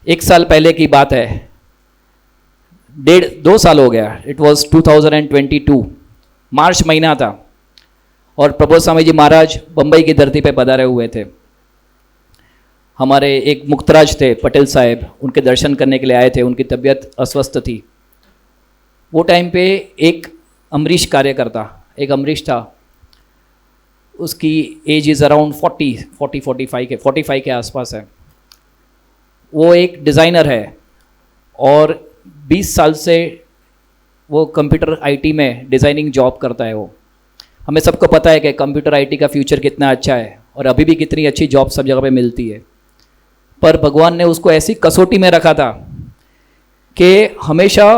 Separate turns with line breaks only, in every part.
एक साल पहले की बात है, 2 साल हो गया। इट वॉज 2022, मार्च महीना था और प्रबोध स्वामी जी महाराज बम्बई की धरती पे पधारे हुए थे। हमारे एक मुक्तराज थे पटेल साहब, उनके दर्शन करने के लिए आए थे। उनकी तबीयत अस्वस्थ थी। वो टाइम पे एक अमरीश कार्यकर्ता, एक अमरीश था, उसकी एज इज़ अराउंड 45 के आसपास है। वो एक डिज़ाइनर है और 20 साल से वो कंप्यूटर आईटी में डिज़ाइनिंग जॉब करता है। वो हमें सबको पता है कि कंप्यूटर आईटी का फ्यूचर कितना अच्छा है और अभी भी कितनी अच्छी जॉब सब जगह पे मिलती है। पर भगवान ने उसको ऐसी कसौटी में रखा था कि हमेशा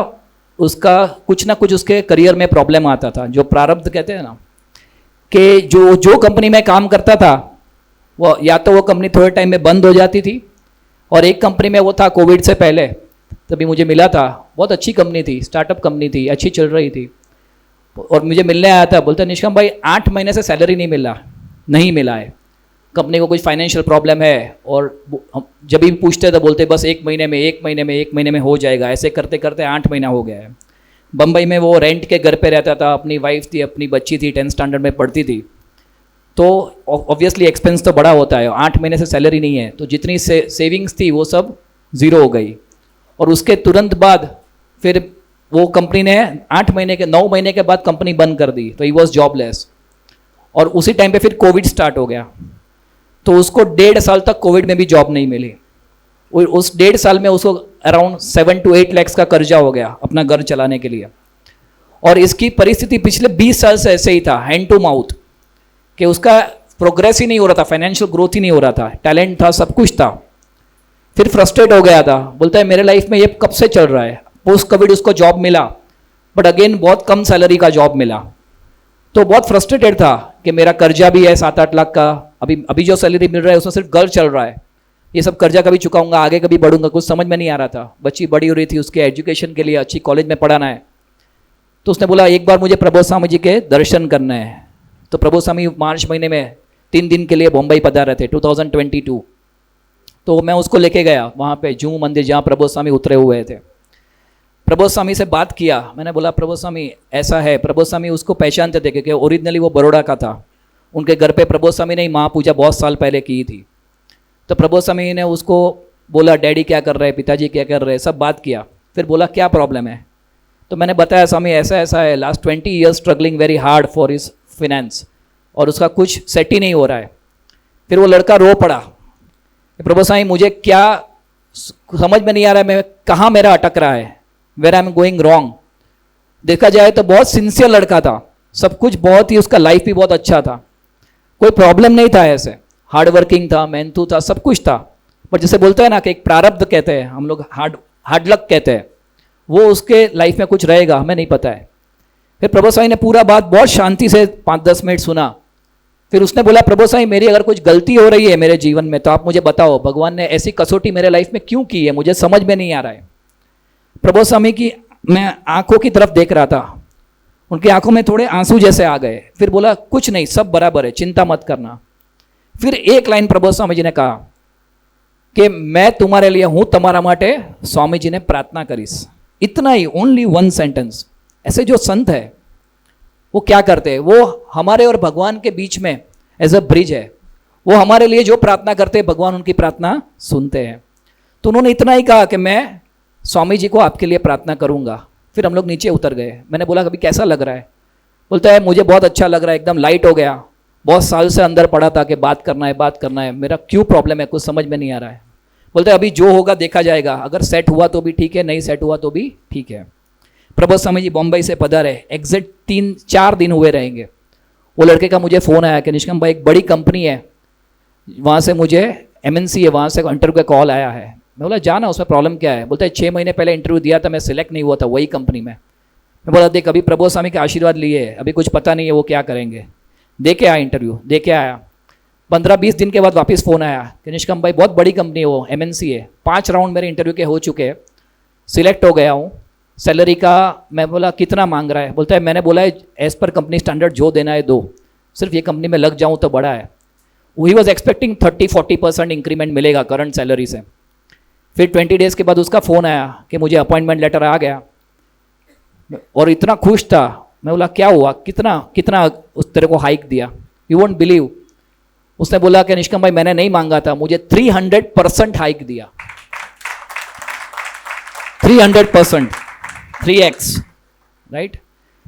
उसका कुछ ना कुछ उसके करियर में प्रॉब्लम आता था। जो प्रारब्ध कहते हैं ना, कि जो कंपनी में काम करता था वो या तो वो कंपनी थोड़े टाइम में बंद हो जाती थी, और एक कंपनी में वो था कोविड से पहले, तभी मुझे मिला था। बहुत अच्छी कंपनी थी, स्टार्टअप कंपनी थी, अच्छी चल रही थी। और मुझे मिलने आया था, बोलता निष्काम भाई 8 महीने से सैलरी नहीं मिला है, कंपनी को कुछ फाइनेंशियल प्रॉब्लम है। और जब भी पूछते तो बोलते बस एक महीने में हो जाएगा। ऐसे करते करते 8 महीना हो गया है। बम्बई में वो रेंट के घर पे रहता था, अपनी वाइफ थी, अपनी बच्ची थी, 10th स्टैंडर्ड में पढ़ती थी। तो ऑब्वियसली एक्सपेंस तो बड़ा होता है। 8 महीने से सैलरी नहीं है, तो जितनी सेविंग्स थी वो सब ज़ीरो हो गई। और उसके तुरंत बाद फिर वो कंपनी ने 9 महीने के बाद कंपनी बंद कर दी, तो ही वॉज जॉबलेस। और उसी टाइम पे फिर कोविड स्टार्ट हो गया, तो उसको 1.5 साल तक कोविड में भी जॉब नहीं मिली। उस 1.5 साल में उसको अराउंड 7 to 8 लाख का कर्जा हो गया अपना घर चलाने के लिए। और इसकी परिस्थिति पिछले 20 साल से ऐसे ही था, हैंड टू माउथ, कि उसका प्रोग्रेस ही नहीं हो रहा था, फाइनेंशियल ग्रोथ ही नहीं हो रहा था। टैलेंट था, सब कुछ था। फिर फ्रस्ट्रेट हो गया था, बोलता है मेरे लाइफ में ये कब से चल रहा है। पोस्ट कोविड उसको जॉब मिला, बट अगेन बहुत कम सैलरी का जॉब मिला। तो बहुत फ्रस्ट्रेटेड था कि मेरा कर्जा भी है 7-8 लाख का, अभी जो सैलरी मिल रहा है उसमें सिर्फ घर चल रहा है, ये सब कर्जा कभी चुकाऊंगा, आगे कभी बढ़ूंगा, कुछ समझ में नहीं आ रहा था। बच्ची बड़ी हो रही थी, उसके एजुकेशन के लिए अच्छी कॉलेज में पढ़ाना है। तो उसने बोला एक बार मुझे प्रबोध स्वामी जी के दर्शन करना है। तो प्रबोध स्वामी मार्च महीने में 3 दिन के लिए बम्बई पधारे थे, 2022। तो मैं उसको लेके गया वहाँ पे जू मंदिर, जहाँ प्रबोध स्वामी उतरे हुए थे। प्रबोध स्वामी से बात किया, मैंने बोला प्रबोध स्वामी ऐसा है। प्रबोध स्वामी उसको पहचानते थे क्योंकि ओरिजिनली वो बड़ौदा का था। उनके घर पे प्रबोध स्वामी ने महापूजा बहुत साल पहले की थी। तो प्रबोध स्वामी ने उसको बोला डैडी क्या कर रहे हैं, पिताजी क्या कर रहे हैं, सब बात किया। फिर बोला क्या प्रॉब्लम है। तो मैंने बताया स्वामी ऐसा ऐसा है, last 20 years struggling very hard for his finance, और उसका कुछ सेट ही नहीं हो रहा है। फिर वो लड़का रो पड़ा, प्रभु साईं मुझे क्या समझ में नहीं आ रहा है, मैं कहाँ मेरा अटक रहा है, where I am going wrong. देखा जाए तो बहुत सिंसियर लड़का था, सब कुछ बहुत ही, उसका लाइफ भी बहुत अच्छा था, कोई प्रॉब्लम नहीं था, ऐसे हार्ड वर्किंग था, मेहनतू था, सब कुछ था। पर जैसे बोलते हैं ना कि एक प्रारब्ध कहते हैं हम लोग, हार्ड लक कहते हैं, वो उसके लाइफ में कुछ रहेगा, हमें नहीं पता है। फिर प्रभु साईं ने पूरा बात बहुत शांति से 5-10 मिनट सुना। फिर उसने बोला प्रभु साईं मेरी अगर कुछ गलती हो रही है मेरे जीवन में तो आप मुझे बताओ, भगवान ने ऐसी कसौटी मेरे लाइफ में क्यों की है, मुझे समझ में नहीं आ रहा है। प्रभु स्वामी की मैं आंखों की तरफ देख रहा था, उनकी आंखों में थोड़े आंसू जैसे आ गए। फिर बोला कुछ नहीं, सब बराबर है, चिंता मत करना। फिर एक लाइन प्रभु स्वामी जी ने कहा कि मैं तुम्हारे लिए हूं, तुम्हारा माटे स्वामी जी ने प्रार्थना करीस। इतना ही, ओनली 1 सेंटेंस। ऐसे जो संत है वो क्या करते हैं, वो हमारे और भगवान के बीच में एज अ ब्रिज है। वो हमारे लिए जो प्रार्थना करते हैं भगवान उनकी प्रार्थना सुनते हैं। तो उन्होंने इतना ही कहा कि मैं स्वामी जी को आपके लिए प्रार्थना करूंगा। फिर हम लोग नीचे उतर गए। मैंने बोला कभी कैसा लग रहा है, बोलता है मुझे बहुत अच्छा लग रहा है, एकदम लाइट हो गया। बहुत साल से अंदर पड़ा था कि बात करना है, मेरा क्यों प्रॉब्लम है, कुछ समझ में नहीं आ रहा है। बोलते हैं अभी जो होगा देखा जाएगा, अगर सेट हुआ तो भी ठीक है, नहीं सेट हुआ तो भी ठीक है। प्रभु स्वामी जी बम्बई से पधारे, एग्जैक्ट 3-4 दिन हुए रहेंगे। वो लड़के का मुझे फ़ोन आया कि निष्कम भाई एक बड़ी कंपनी है, वहाँ से मुझे MNC है, वहाँ से इंटरव्यू का कॉल आया है। मैं बोला जाना, उसमें प्रॉब्लम क्या है। बोलता है 6 महीने पहले इंटरव्यू दिया था, मैं सिलेक्ट नहीं हुआ था वही कंपनी में। मैं बोला देख अभी प्रभु स्वामी के आशीर्वाद लिए, अभी कुछ पता नहीं है वो क्या करेंगे। दे के आया इंटरव्यू, दे के आया। 15-20 दिन के बाद वापस फ़ोन आया कि निष्कम भाई बहुत बड़ी कंपनी है, वो MNC है, 5 राउंड मेरे इंटरव्यू के हो चुके हैं, सिलेक्ट हो गया हूँ। सैलरी का मैं बोला कितना मांग रहा है। बोलता है मैंने बोला है एज़ पर कंपनी स्टैंडर्ड जो देना है दो, सिर्फ ये कंपनी में लग जाऊँ तो बड़ा है। ही वॉज एक्सपेक्टिंग 30-40% इंक्रीमेंट मिलेगा करंट सैलरी से। फिर 20 डेज़ के बाद उसका फ़ोन आया कि मुझे अपॉइंटमेंट लेटर आ गया, और इतना खुश था। मैं बोला क्या हुआ, कितना कितना उस तेरे को हाइक दिया? यू वोंट बिलीव, उसने बोला कि निष्कम भाई मैंने नहीं मांगा था, मुझे 300% हाइक दिया। 300%, 3x, राइट?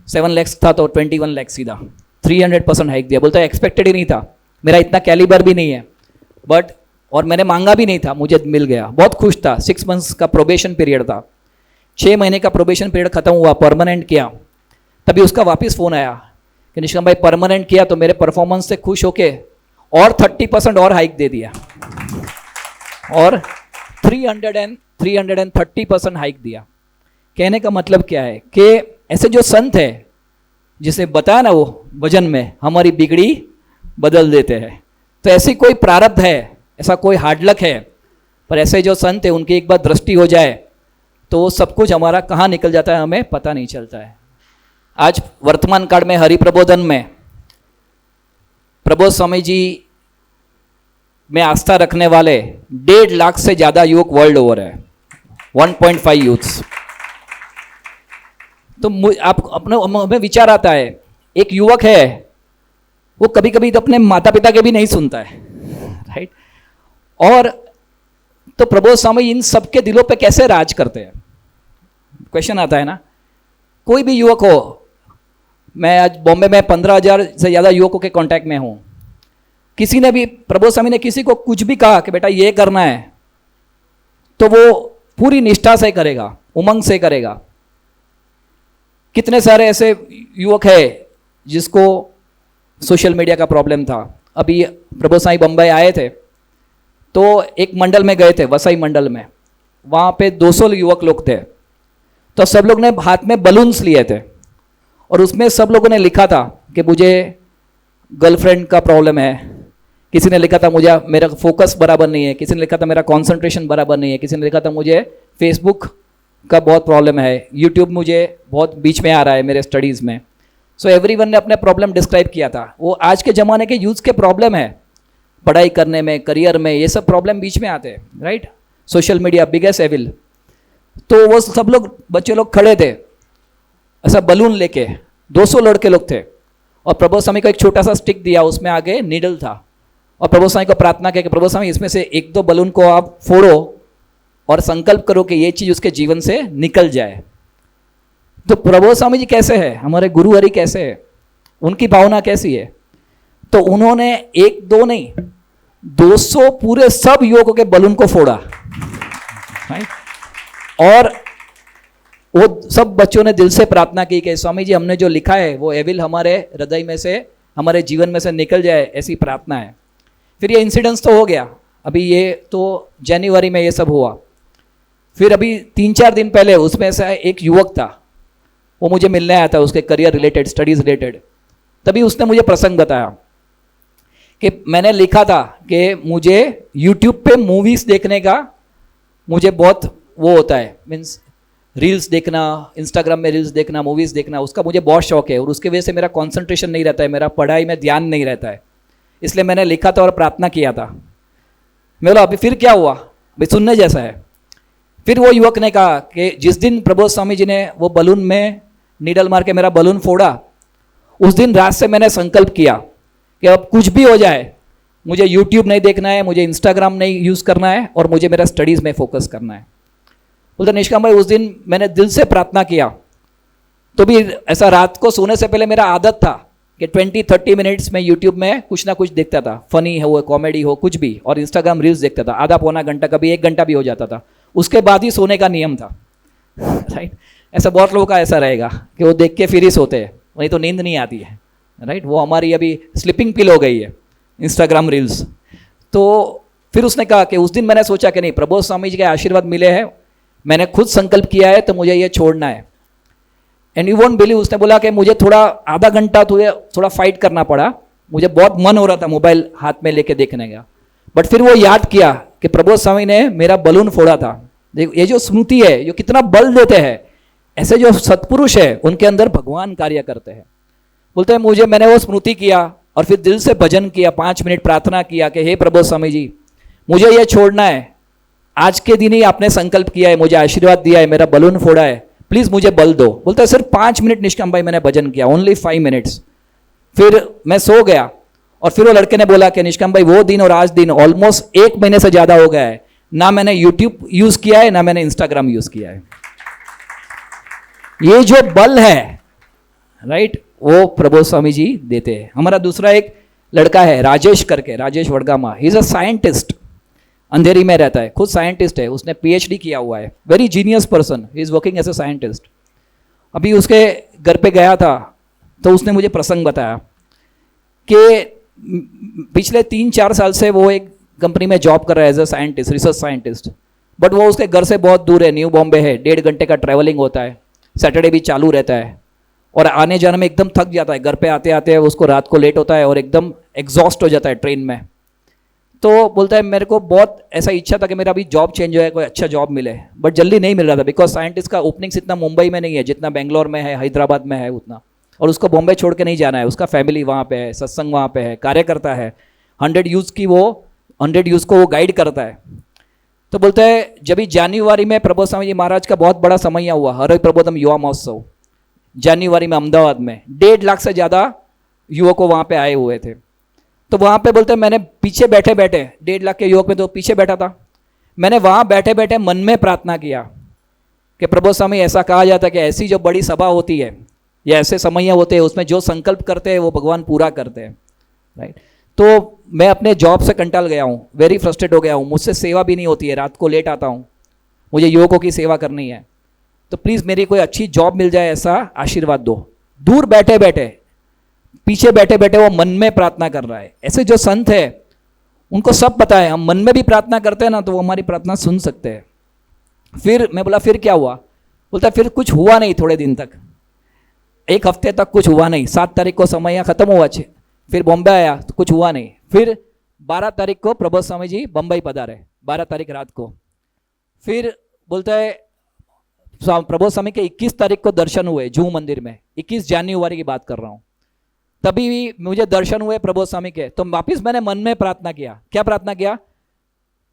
7 लाख था तो 21 लाख सीधा, 300% हाइक दिया। बोलता है एक्सपेक्टेड ही नहीं था, मेरा इतना कैलिबर भी नहीं है, बट और मैंने मांगा भी नहीं था, मुझे मिल गया। बहुत खुश था। 6 मंथ्स का प्रोबेशन पीरियड था, 6 महीने का प्रोबेशन पीरियड खत्म हुआ, परमानेंट किया, तभी उसका वापस फ़ोन आया कि निष्कम भाई परमानेंट किया तो मेरे परफॉर्मेंस से खुश होके और 30% और हाइक दे दिया, और 330% हाइक दिया। कहने का मतलब क्या है कि ऐसे जो संत है, जिसे बताया ना वो वजन में हमारी बिगड़ी बदल देते हैं, तो ऐसी कोई प्रारब्ध है, ऐसा कोई हार्ड लक है, पर ऐसे जो संत है उनकी एक बार दृष्टि हो जाए तो वो सब कुछ हमारा कहाँ निकल जाता है हमें पता नहीं चलता है। आज वर्तमान काल में हरिप्रबोधन में प्रबोध स्वामी जी में आस्था रखने वाले 1.5 लाख से ज़्यादा युवक वर्ल्ड ओवर है, 1.5 यूथ्स। तो आप अपने हमें विचार आता है, एक युवक है वो कभी कभी तो अपने माता पिता के भी नहीं सुनता है, राइट? और तो प्रबोध स्वामी इन सबके दिलों पे कैसे राज करते हैं, क्वेश्चन आता है ना। कोई भी युवक हो, मैं आज बॉम्बे में 15,000 से ज़्यादा युवकों के कांटेक्ट में हूँ, किसी ने भी, प्रबोध स्वामी ने किसी को कुछ भी कहा कि बेटा ये करना है, तो वो पूरी निष्ठा से करेगा, उमंग से करेगा। कितने सारे ऐसे युवक है जिसको सोशल मीडिया का प्रॉब्लम था। अभी प्रबोध स्वामी बम्बई आए थे तो एक मंडल में गए थे, वसई मंडल में, वहाँ पे 200 युवक लोग थे। तो सब लोग ने हाथ में बलून्स लिए थे और उसमें सब लोगों ने लिखा था कि मुझे गर्लफ्रेंड का प्रॉब्लम है, किसी ने लिखा था मुझे मेरा फोकस बराबर नहीं है, किसी ने लिखा था मेरा कंसंट्रेशन बराबर नहीं है, किसी ने लिखा था मुझे फेसबुक का बहुत प्रॉब्लम है, यूट्यूब मुझे बहुत बीच में आ रहा है मेरे स्टडीज़ में। सो एवरीवन ने अपने प्रॉब्लम डिस्क्राइब किया था। वो आज के ज़माने के यूथ के प्रॉब्लम है, पढ़ाई करने में, करियर में, ये सब प्रॉब्लम बीच में आते हैं, right? Social media biggest evil. तो वो सब लोग, बच्चे लोग खड़े थे ऐसा बलून लेके, 200 लड़के लोग थे, और प्रबोध स्वामी को एक छोटा सा स्टिक दिया, उसमें आगे नीडल था, और प्रबोध स्वामी को प्रार्थना किया कि प्रबोध स्वामी इसमें से 1-2 बलून को आप फोड़ो और संकल्प करो कि ये चीज़ उसके जीवन से निकल जाए। तो प्रबोध स्वामी जी कैसे है, हमारे गुरु हरि कैसे है, उनकी भावना कैसी है? तो उन्होंने 1-2 नहीं, 200 पूरे सब युवकों के बलून को फोड़ा, राइट? और वो सब बच्चों ने दिल से प्रार्थना की कि स्वामी जी हमने जो लिखा है वो एविल हमारे हृदय में से, हमारे जीवन में से निकल जाए, ऐसी प्रार्थना है। फिर ये इंसिडेंस तो हो गया, अभी ये तो जनवरी में ये सब हुआ। फिर अभी 3-4 दिन पहले उसमें से एक युवक था, वो मुझे मिलने आया था, उसके करियर रिलेटेड, स्टडीज़ रिलेटेड। तभी उसने मुझे प्रसंग बताया कि मैंने लिखा था कि मुझे यूट्यूब पे मूवीज़ देखने का मुझे बहुत वो होता है, मीन्स रील्स देखना, इंस्टाग्राम में रील्स देखना, मूवीज़ देखना, उसका मुझे बहुत शौक है, और उसकी वजह से मेरा कंसंट्रेशन नहीं रहता है, मेरा पढ़ाई में ध्यान नहीं रहता है, इसलिए मैंने लिखा था और प्रार्थना किया था। मैं बोला अभी फिर क्या हुआ, भाई सुनने जैसा है। फिर वो युवक ने कहा कि जिस दिन प्रबोध स्वामी जी ने वो बलून में नीडल मार के मेरा बलून फोड़ा, उस दिन रात से मैंने संकल्प किया कि अब कुछ भी हो जाए, मुझे यूट्यूब नहीं देखना है, मुझे इंस्टाग्राम नहीं यूज़ करना है, और मुझे मेरा स्टडीज़ में फोकस करना है। बोलते निष्काम भाई उस दिन मैंने दिल से प्रार्थना किया, तो भी ऐसा रात को सोने से पहले मेरा आदत था कि 20-30 मिनट्स में यूट्यूब में कुछ ना कुछ देखता था, फनी हो, कॉमेडी हो, कुछ भी, और इंस्टाग्राम रील्स देखता था, आधा पौना घंटा, कभी 1 घंटा भी हो जाता था। उसके बाद ही सोने का नियम था, राइट? ऐसा बहुत लोगों का ऐसा रहेगा कि वो देख के फिर ही सोते हैं, वहीं तो नींद नहीं आती है, राइट? वो हमारी अभी स्लीपिंग पिल हो गई है इंस्टाग्राम रील्स। तो फिर उसने कहा कि उस दिन मैंने सोचा कि नहीं, प्रबोध स्वामी जी के आशीर्वाद मिले हैं, मैंने खुद संकल्प किया है, तो मुझे ये छोड़ना है। एंड यू वोंट बिलीव, उसने बोला कि मुझे थोड़ा आधा घंटा थोड़ा फाइट करना पड़ा, मुझे बहुत मन हो रहा था मोबाइल हाथ में लेके देखने का, बट फिर वो याद किया कि प्रबोध स्वामी ने मेरा बलून फोड़ा था। देखो ये जो स्मृति है, ये कितना बल देते हैं। ऐसे जो सत्पुरुष है उनके अंदर भगवान कार्य करते हैं। बोलते हैं मुझे, मैंने वो स्मृति किया और फिर दिल से भजन किया, 5 मिनट प्रार्थना किया कि हे प्रबोध स्वामी जी, मुझे ये छोड़ना है, आज के दिन ही आपने संकल्प किया है, मुझे आशीर्वाद दिया है, मेरा बलून फोड़ा है, प्लीज मुझे बल दो। बोलता है सिर्फ 5 मिनट निष्काम भाई मैंने भजन किया, ओनली 5 मिनट्स। फिर मैं सो गया और फिर वो लड़के ने बोला कि निष्काम भाई वो दिन और आज दिन ऑलमोस्ट 1 महीने से ज्यादा हो गया है, ना मैंने यूट्यूब यूज किया है ना मैंने इंस्टाग्राम यूज किया है। ये जो बल है राइट, वो प्रबोध स्वामी जी देते हैं। हमारा दूसरा एक लड़का है राजेश करके, Rajesh Vadgama, he is a scientist, Andheri में रहता है, खुद साइंटिस्ट है, उसने पीएचडी किया हुआ है, very genius person, he is working as a scientist. अभी उसके घर पे गया था तो उसने मुझे प्रसंग बताया कि पिछले 3-4 साल से वो एक कंपनी में जॉब कर रहा है as a scientist, research scientist, but वो उसके घर से बहुत दूर है, न्यू बॉम्बे है, 1.5 घंटे का ट्रैवलिंग होता है, सैटरडे भी चालू रहता है और आने जाने में एकदम थक जाता है, घर पे आते आते उसको रात को लेट होता है और एकदम एग्जॉस्ट हो जाता है ट्रेन में। तो बोलता है मेरे को बहुत ऐसा इच्छा था कि मेरा अभी जॉब चेंज हो जाए, कोई अच्छा जॉब मिले, बट जल्दी नहीं मिल रहा था बिकॉज साइंटिस्ट का ओपनिंग्स इतना मुंबई में नहीं है जितना बेंगलोर में है, हैदराबाद में है उतना, और उसको बॉम्बे छोड़ के नहीं जाना है, उसका फैमिली वहाँ पे है, सत्संग वहाँ पे है, कार्य करता है, 100 यूथ को वो गाइड करता है। तो बोलता है जब भी जनवरी में प्रबोध स्वामी जी महाराज का बहुत बड़ा समय हुआ, हर प्रबोधम युवा महोत्सव जनवरी में अहमदाबाद में 1.5 लाख से ज़्यादा युवकों वहाँ पे आए हुए थे। तो वहाँ पे बोलते हैं मैंने पीछे बैठे बैठे 1.5 लाख के युवक में तो पीछे बैठा था, मैंने वहाँ बैठे बैठे मन में प्रार्थना किया कि प्रबोध स्वामी ऐसा कहा जाता है कि ऐसी जो बड़ी सभा होती है या ऐसे समय होते हैं उसमें जो संकल्प करते हैं वो भगवान पूरा करते हैं, राइट। तो मैं अपने जॉब से कंटाल गया हूँ, वेरी फ्रस्ट्रेट हो गया हूँ, मुझसे सेवा भी नहीं होती है, रात को लेट आता हूँ, मुझे युवकों की सेवा करनी है, तो प्लीज़ मेरी कोई अच्छी जॉब मिल जाए ऐसा आशीर्वाद दो। दूर बैठे बैठे, पीछे बैठे बैठे वो मन में प्रार्थना कर रहा है। ऐसे जो संत है उनको सब पता है, हम मन में भी प्रार्थना करते हैं ना तो वो हमारी प्रार्थना सुन सकते हैं। फिर मैं बोला फिर क्या हुआ? बोलता फिर कुछ हुआ नहीं, थोड़े दिन तक, 1 हफ्ते तक कुछ हुआ नहीं। 7 तारीख को समय खत्म हुआ, फिर बॉम्बे आया तो कुछ हुआ नहीं। फिर 12 तारीख को प्रबोध स्वामी जी बम्बई पधारे, 12 तारीख रात को। फिर बोलता है प्रबोध स्वामी के 21 तारीख को दर्शन हुए जूहू मंदिर में, 21 जनवरी की बात कर रहा हूँ, तभी भी मुझे दर्शन हुए प्रबोध स्वामी के। तो वापिस मैंने मन में प्रार्थना किया, क्या प्रार्थना किया?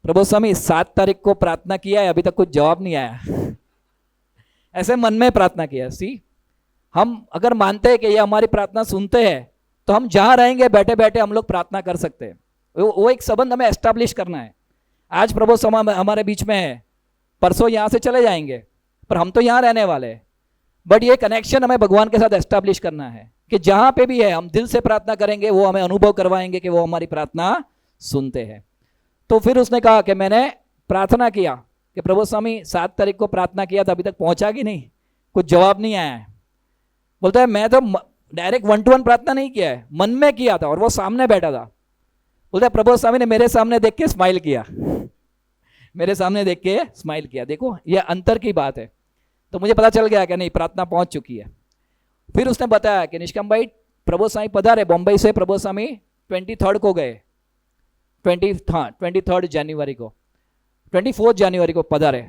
प्रबोध स्वामी 7 तारीख को प्रार्थना किया है, अभी तक कुछ जवाब नहीं आया। ऐसे मन में प्रार्थना किया। सी, हम अगर मानते हैं कि ये हमारी प्रार्थना सुनते हैं तो हम जहां रहेंगे बैठे बैठे हम लोग प्रार्थना कर सकते हैं। वो एक संबंध हमें एस्टैब्लिश करना है। आज प्रभु समा हमारे बीच में है, परसों यहाँ से चले जाएंगे, पर हम तो यहाँ रहने वाले हैं। बट ये कनेक्शन हमें भगवान के साथ एस्टैब्लिश करना है कि जहाँ पे भी है हम दिल से प्रार्थना करेंगे, वो हमें अनुभव करवाएंगे कि वो हमारी प्रार्थना सुनते हैं। तो फिर उसने कहा कि मैंने प्रार्थना किया कि प्रभु स्वामी 7 तारीख को प्रार्थना किया था, अभी तक पहुँचा कि नहीं, कुछ जवाब नहीं आया है। बोलता है मैं तो डायरेक्ट 1-to-1 प्रार्थना नहीं किया है, मन में किया था और वो सामने बैठा था। बोलता है प्रभु स्वामी ने मेरे सामने देख के स्माइल किया, मेरे सामने देख के स्माइल किया। देखो ये अंतर की बात है। तो मुझे पता चल गया कि नहीं, प्रार्थना पहुंच चुकी है। फिर उसने बताया कि निष्काम भाई प्रभु स्वामी पधारे बॉम्बे से, प्रभु स्वामी 23 को गए, 23 जनवरी को, 24 जनवरी को पधारे।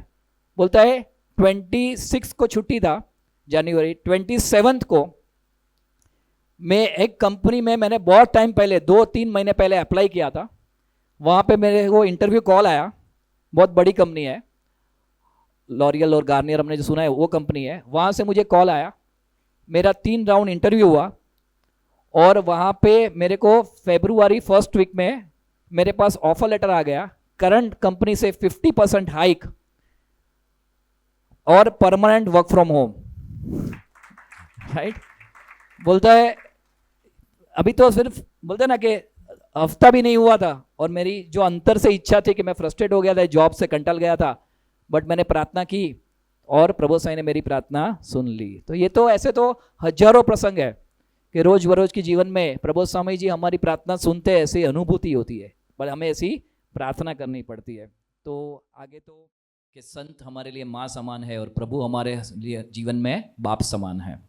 बोलता है 26 को छुट्टी था जनवरी, 27 को मैं एक कंपनी में, मैंने बहुत टाइम पहले 2-3 महीने पहले अप्लाई किया था, वहाँ पे मेरे को इंटरव्यू कॉल आया। बहुत बड़ी कंपनी है, लॉरियल और गार्नियर हमने जो सुना है वो कंपनी है। वहाँ से मुझे कॉल आया, मेरा 3 राउंड इंटरव्यू हुआ और वहाँ पे मेरे को फरवरी 1st वीक में मेरे पास ऑफर लेटर आ गया, करंट कंपनी से 50% हाइक और permanent work from home, right. बोलता है अभी तो सिर्फ बोलते ना कि हफ्ता भी नहीं हुआ था और मेरी जो अंतर से इच्छा थी कि मैं फ्रस्ट्रेट हो गया था, जॉब से कंटल गया था, बट मैंने प्रार्थना की और प्रभु साईं ने मेरी प्रार्थना सुन ली। तो ये तो ऐसे तो हजारों प्रसंग है कि रोज बरोज के जीवन में प्रभु स्वामी जी हमारी प्रार्थना सुनते हैं, ऐसी अनुभूति होती है, पर हमें ऐसी प्रार्थना करनी पड़ती है। तो आगे तो कि संत हमारे लिए माँ समान है और प्रभु हमारे लिए जीवन में बाप समान है।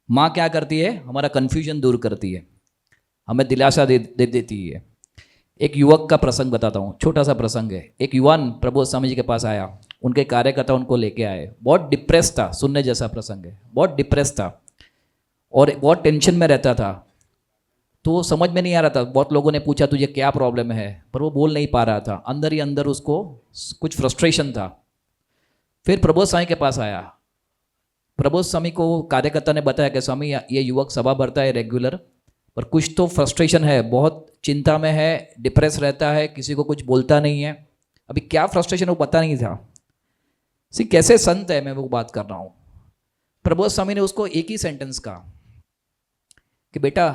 माँ क्या करती है? हमारा कन्फ्यूजन दूर करती है, हमें दिलासा दे देती है। एक युवक का प्रसंग बताता हूँ, छोटा सा प्रसंग है। एक युवान प्रभु स्वामी जी के पास आया, उनके कार्यकर्ता उनको लेके आए, बहुत डिप्रेस था, सुनने जैसा प्रसंग है, बहुत डिप्रेस था और बहुत टेंशन में रहता था। तो समझ में नहीं आ रहा था। बहुत लोगों ने पूछा तुझे क्या प्रॉब्लम है, पर वो बोल नहीं पा रहा था, अंदर ही अंदर उसको कुछ फ्रस्ट्रेशन था। फिर प्रबोध स्वामी के पास आया। प्रबोध स्वामी को कार्यकर्ता ने बताया कि स्वामी ये युवक सभा भरता है रेगुलर, पर कुछ तो फ्रस्ट्रेशन है, बहुत चिंता में है, डिप्रेस रहता है, किसी को कुछ बोलता नहीं है। अभी क्या फ्रस्ट्रेशन वो पता नहीं था। सी कैसे संत है, मैं वो बात कर रहा हूँ। प्रबोध स्वामी ने उसको एक ही सेंटेंस कहा कि बेटा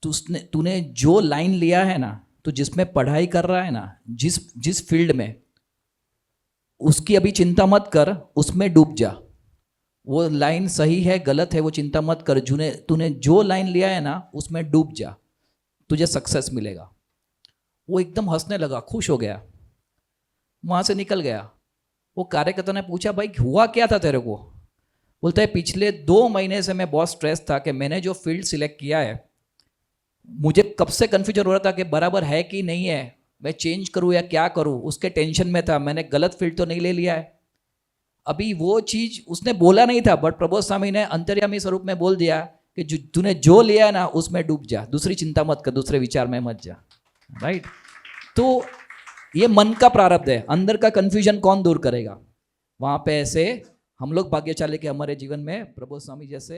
तूने जो लाइन लिया है ना, तू जिसमें पढ़ाई कर रहा है ना, जिस फील्ड में, उसकी अभी चिंता मत कर, उसमें डूब जा। वो लाइन सही है गलत है वो चिंता मत कर, तूने जो लाइन लिया है ना उसमें डूब जा, तुझे सक्सेस मिलेगा। वो एकदम हंसने लगा, खुश हो गया, वहाँ से निकल गया। वो कार्यकर्ता ने पूछा भाई हुआ क्या था तेरे को? बोलता है पिछले 2 महीने से मैं बहुत स्ट्रेस था कि मैंने जो फील्ड सिलेक्ट किया है, मुझे कब से कन्फ्यूजन हो रहा था कि बराबर है कि नहीं है, मैं चेंज करूँ या क्या करूँ, उसके टेंशन में था, मैंने गलत फील्ड तो नहीं ले लिया है। अभी वो चीज़ उसने बोला नहीं था, बट प्रबोध स्वामी ने अंतर्यामी स्वरूप में बोल दिया कि तूने जो लिया है ना उसमें डूब जा, दूसरी चिंता मत कर, दूसरे विचार में मत जा। राइट? तो ये मन का प्रारब्ध है, अंदर का कन्फ्यूजन कौन दूर करेगा? वहाँ पे ऐसे हम लोग भाग्यशाली के हमारे जीवन में प्रबोध स्वामी जैसे